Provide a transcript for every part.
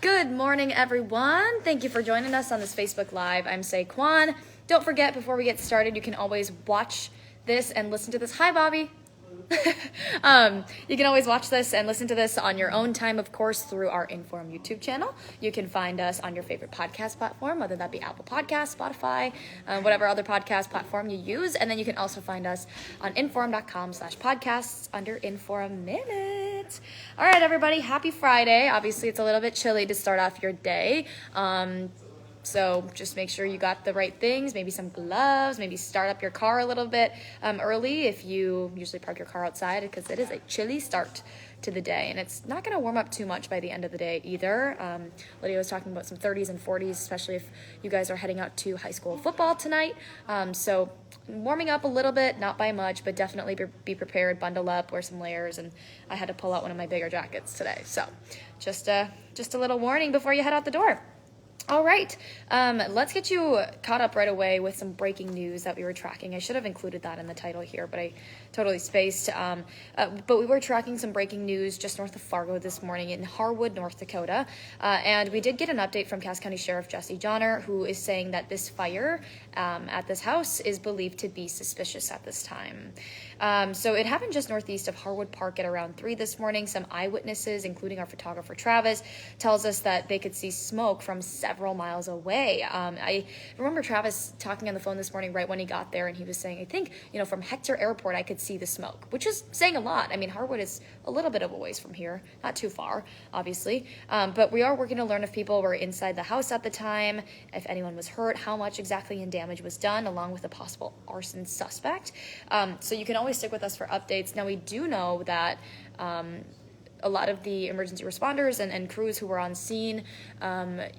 Good morning, everyone. Thank you for joining us on this Facebook Live. I'm Saquon. Don't forget, before we get started, you can always watch this and listen to this. Hi, Bobby. You can always watch this and listen to this on your own time, of course, through our InForum YouTube channel. You can find us on your favorite podcast platform, whether that be Apple Podcasts, Spotify, whatever other podcast platform you use. And then you can also find us on inforum.com/podcasts under InForum Minutes. All right, everybody, happy Friday. Obviously, it's a little bit chilly to start off your day. So just make sure you got the right things, maybe some gloves, maybe start up your car a little bit early if you usually park your car outside, because it is a chilly start to the day. And it's not going to warm up too much by the end of the day either. Lydia was talking about some 30s and 40s, especially if you guys are heading out to high school football tonight. So warming up a little bit, not by much, but definitely be prepared, bundle up, wear some layers. And I had to pull out one of my bigger jackets today. So just a little warning before you head out the door. All right, let's get you caught up right away with some breaking news that we were tracking. I should have included that in the title here, but I totally spaced. But we were tracking some breaking news just north of Fargo this morning in Harwood, North Dakota. And we did get an update from Cass County Sheriff Jesse Johnner, who is saying that this fire at this house is believed to be suspicious at this time. So it happened just northeast of Harwood Park at around 3 this morning. Some eyewitnesses, including our photographer Travis, tells us that they could see smoke from several miles away. I remember Travis talking on the phone this morning right when he got there, and he was saying, I think, from Hector Airport, I could see the smoke, which is saying a lot. I mean, Harwood is a little bit of a ways from here, not too far, obviously. But we are working to learn if people were inside the house at the time, if anyone was hurt, how much exactly in damage was done, along with a possible arson suspect. So you can always stick with us for updates. Now, we do know that a lot of the emergency responders and crews who were on scene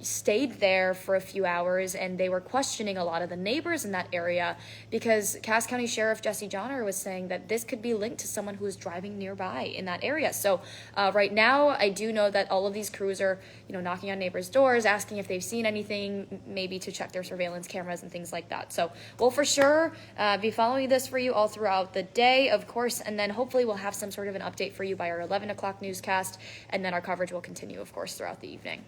stayed there for a few hours, and they were questioning a lot of the neighbors in that area because Cass County Sheriff Jesse Johnner was saying that this could be linked to someone who was driving nearby in that area. So right now, I do know that all of these crews are, knocking on neighbors' doors, asking if they've seen anything, maybe to check their surveillance cameras and things like that. So we'll for sure be following this for you all throughout the day, of course, and then hopefully we'll have some sort of an update for you by our 11 o'clock newscast, and then our coverage will continue, of course, throughout the evening.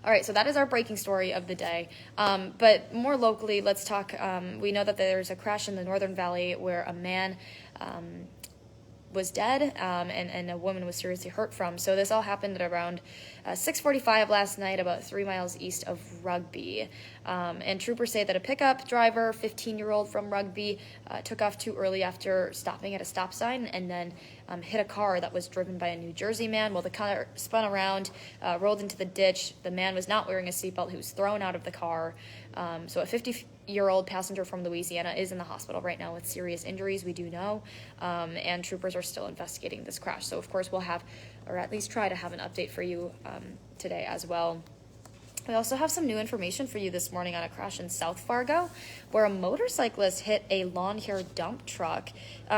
All right, so that is our breaking story of the day. But more locally, let's talk. We know that there's a crash in the Northern Valley where a man was dead and a woman was seriously hurt from. So this all happened at around 6:45 last night, about 3 miles east of Rugby. And troopers say that a pickup driver, 15-year-old from Rugby, took off too early after stopping at a stop sign and then hit a car that was driven by a New Jersey man. Well, the car spun around, rolled into the ditch. The man was not wearing a seatbelt. He was thrown out of the car. So a 50-year-old passenger from Louisiana is in the hospital right now with serious injuries, we do know. And troopers are still investigating this crash. So, of course, we'll have, or at least try to have, an update for you today as well. We also have some new information for you this morning on a crash in South Fargo where a motorcyclist hit a lawn care dump truck.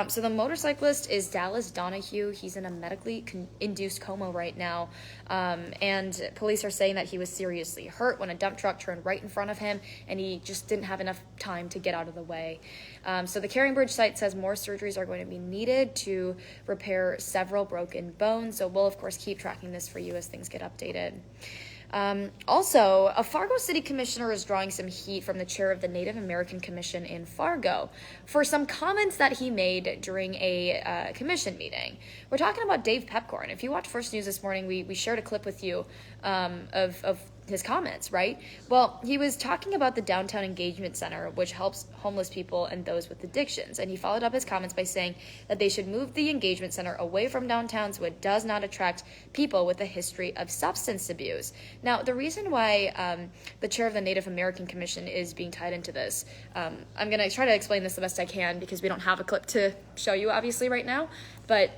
So the motorcyclist is Dallas Donahue. He's in a medically induced coma right now. And police are saying that he was seriously hurt when a dump truck turned right in front of him, and he just didn't have enough time to get out of the way. So the Caringbridge site says more surgeries are going to be needed to repair several broken bones. So we'll, of course, keep tracking this for you as things get updated. Also, a Fargo City Commissioner is drawing some heat from the chair of the Native American Commission in Fargo for some comments that he made during a commission meeting. We're talking about Dave Piepkorn. If you watched First News this morning, we shared a clip with you of his comments, right? Well, he was talking about the Downtown Engagement Center, which helps homeless people and those with addictions. And he followed up his comments by saying that they should move the engagement center away from downtown so it does not attract people with a history of substance abuse. Now, the reason why the chair of the Native American Commission is being tied into this, I'm going to try to explain this the best I can because we don't have a clip to show you, obviously, right now, but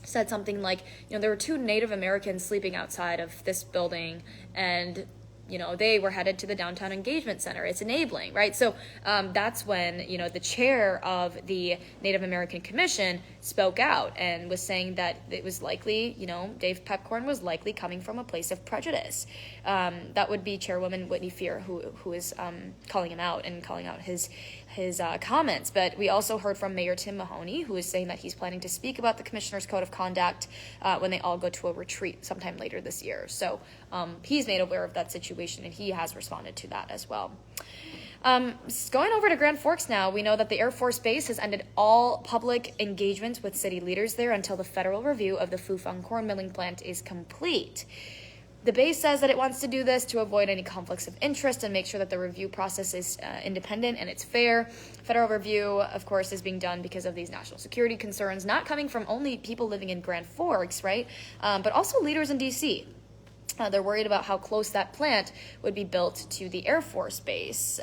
said something like, there were 2 Native Americans sleeping outside of this building, and they were headed to the Downtown Engagement Center. It's enabling, right? So that's when, the chair of the Native American Commission spoke out and was saying that it was likely, Dave Piepkorn was likely coming from a place of prejudice. That would be Chairwoman Whitney Fear who is calling him out and calling out his comments. But we also heard from Mayor Tim Mahoney, who is saying that he's planning to speak about the Commissioner's Code of Conduct when they all go to a retreat sometime later this year. So he's made aware of that situation, and he has responded to that as well. Going over to Grand Forks now, we know that the Air Force Base has ended all public engagements with city leaders there until the federal review of the Fufeng corn milling plant is complete. The base says that it wants to do this to avoid any conflicts of interest and make sure that the review process is independent and it's fair. Federal review, of course, is being done because of these national security concerns, not coming from only people living in Grand Forks, right? But also leaders in D.C. They're worried about how close that plant would be built to the Air Force Base.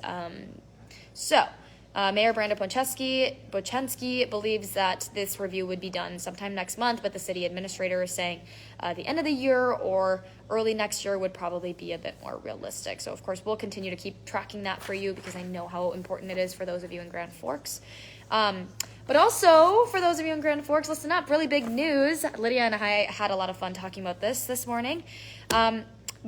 Mayor Brenda Bochenski believes that this review would be done sometime next month, but the city administrator is saying the end of the year or early next year would probably be a bit more realistic. So, of course, we'll continue to keep tracking that for you because I know how important it is for those of you in Grand Forks. But also, for those of you in Grand Forks, listen up, really big news. Lydia and I had a lot of fun talking about this morning.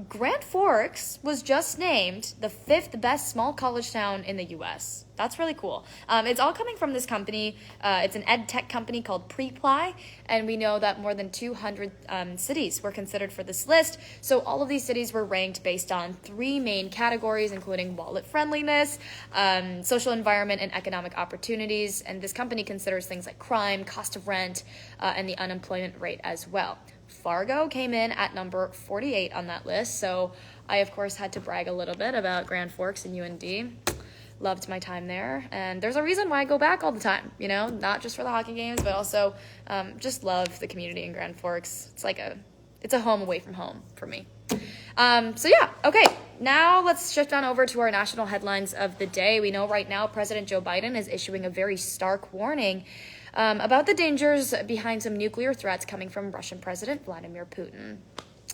Grand Forks was just named the 5th best small college town in the U.S. That's really cool. It's all coming from this company. It's an ed tech company called Preply, and we know that more than 200 cities were considered for this list. So all of these cities were ranked based on 3 main categories, including wallet friendliness, social environment, and economic opportunities. And this company considers things like crime, cost of rent, and the unemployment rate as well. Fargo came in at number 48 on that list, so I, of course, had to brag a little bit about Grand Forks and UND. Loved my time there, and there's a reason why I go back all the time, not just for the hockey games, but also just love the community in Grand Forks. It's a home away from home for me. Okay, now let's shift on over to our national headlines of the day. We know right now President Joe Biden is issuing a very stark warning about the dangers behind some nuclear threats coming from Russian President Vladimir Putin.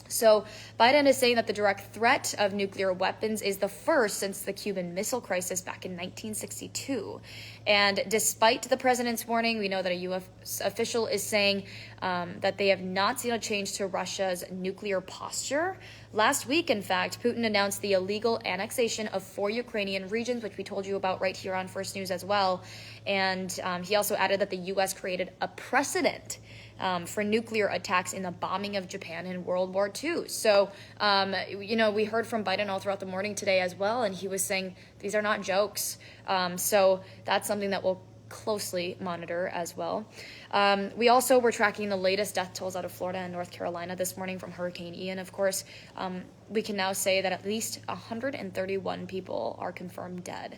So Biden is saying that the direct threat of nuclear weapons is the first since the Cuban Missile Crisis back in 1962. And despite the president's warning, we know that a U.S. official is saying that they have not seen a change to Russia's nuclear posture. Last week, in fact, Putin announced the illegal annexation of 4 Ukrainian regions, which we told you about right here on First News as well. And he also added that the U.S. created a precedent for nuclear attacks in the bombing of Japan in World War II. So, we heard from Biden all throughout the morning today as well, and he was saying these are not jokes. So that's something that we'll closely monitor as well. We also were tracking the latest death tolls out of Florida and North Carolina this morning from Hurricane Ian. Of course, we can now say that at least 131 people are confirmed dead.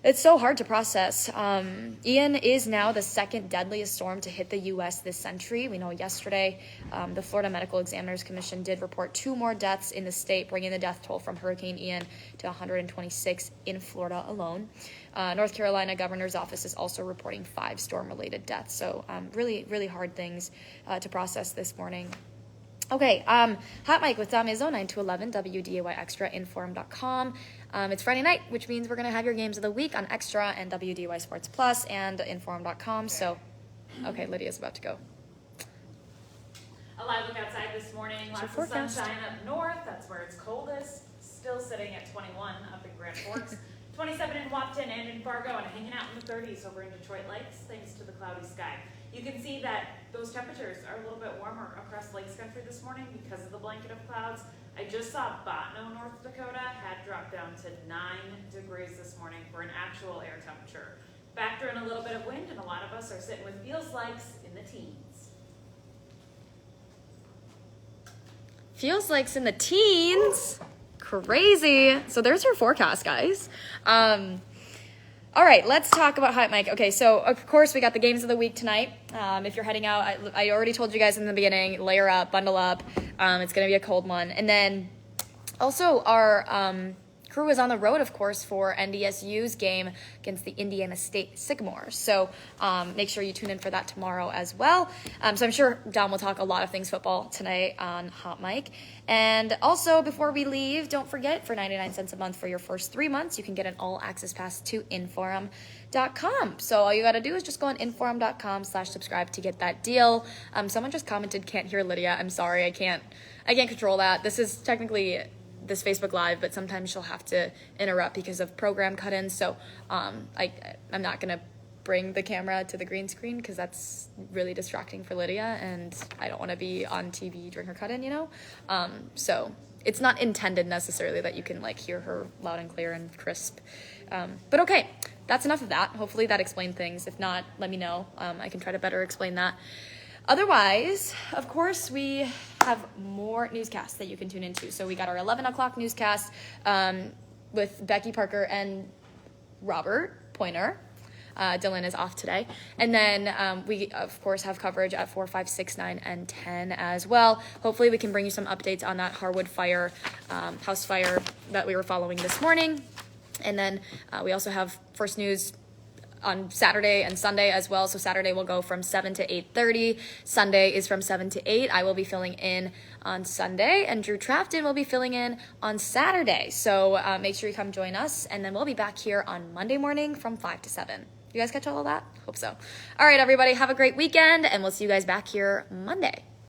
It's so hard to process. Ian is now the second deadliest storm to hit the U.S. this century. We know yesterday the Florida Medical Examiners Commission did report 2 more deaths in the state, bringing the death toll from Hurricane Ian to 126 in Florida alone. North Carolina Governor's Office is also reporting 5 storm-related deaths. So really, really hard things to process this morning. Okay, Hot Mic with Dom Izzo, 9 to 11, WDAY Extra, InForum.com. It's Friday night, which means we're going to have your games of the week on Extra and WDAY Sports Plus and InForum.com. So, okay, Lydia's about to go. A live look outside this morning. Lots of sunshine up north. That's where it's coldest. Still sitting at 21 up in Grand Forks. 27 in Wapton and in Fargo, and hanging out in the 30s over in Detroit Lakes, thanks to the cloudy sky. You can see that those temperatures are a little bit warmer across Lakes Country this morning because of the blanket of clouds. I just saw Botno, North Dakota, had dropped down to 9 degrees this morning for an actual air temperature. Factor in a little bit of wind, and a lot of us are sitting with feels likes in the teens. Feels likes in the teens? Crazy. So there's your forecast, guys. All right, let's talk about Hot Mic. Okay, so of course we got the games of the week tonight. If you're heading out, I already told you guys in the beginning, layer up, bundle up. It's going to be a cold one. And then also our crew is on the road, of course, for NDSU's game against the Indiana State Sycamores. So make sure you tune in for that tomorrow as well. So I'm sure Dom will talk a lot of things football tonight on Hot Mic. And also, before we leave, don't forget, for 99 cents a month for your first 3 months, you can get an all-access pass to InForum.com. So all you got to do is just go on InForum.com/subscribe to get that deal. Someone just commented, can't hear Lydia. I'm sorry, I can't control that. This is technically this Facebook Live, but sometimes she'll have to interrupt because of program cut-ins. So I'm not going to bring the camera to the green screen because that's really distracting for Lydia, and I don't want to be on TV during her cut-in, so it's not intended necessarily that you can hear her loud and clear and crisp, but okay, that's enough of that. Hopefully that explained things. If not, let me know. I can try to better explain that. Otherwise, of course, we have more newscasts that you can tune into. So we got our 11 o'clock newscast with Becky Parker and Robert Pointer. Dylan is off today. And then we, of course, have coverage at 4, 5, 6, 9, and 10 as well. Hopefully we can bring you some updates on that Harwood fire, house fire that we were following this morning. And then we also have First News on Saturday and Sunday as well. So Saturday will go from 7 to 8:30. Sunday is from 7 to 8. I will be filling in on Sunday, and Drew Trafton will be filling in on Saturday. So make sure you come join us, and then we'll be back here on Monday morning from 5 to 7. You guys catch all of that? Hope so. All right, everybody, have a great weekend, and we'll see you guys back here Monday.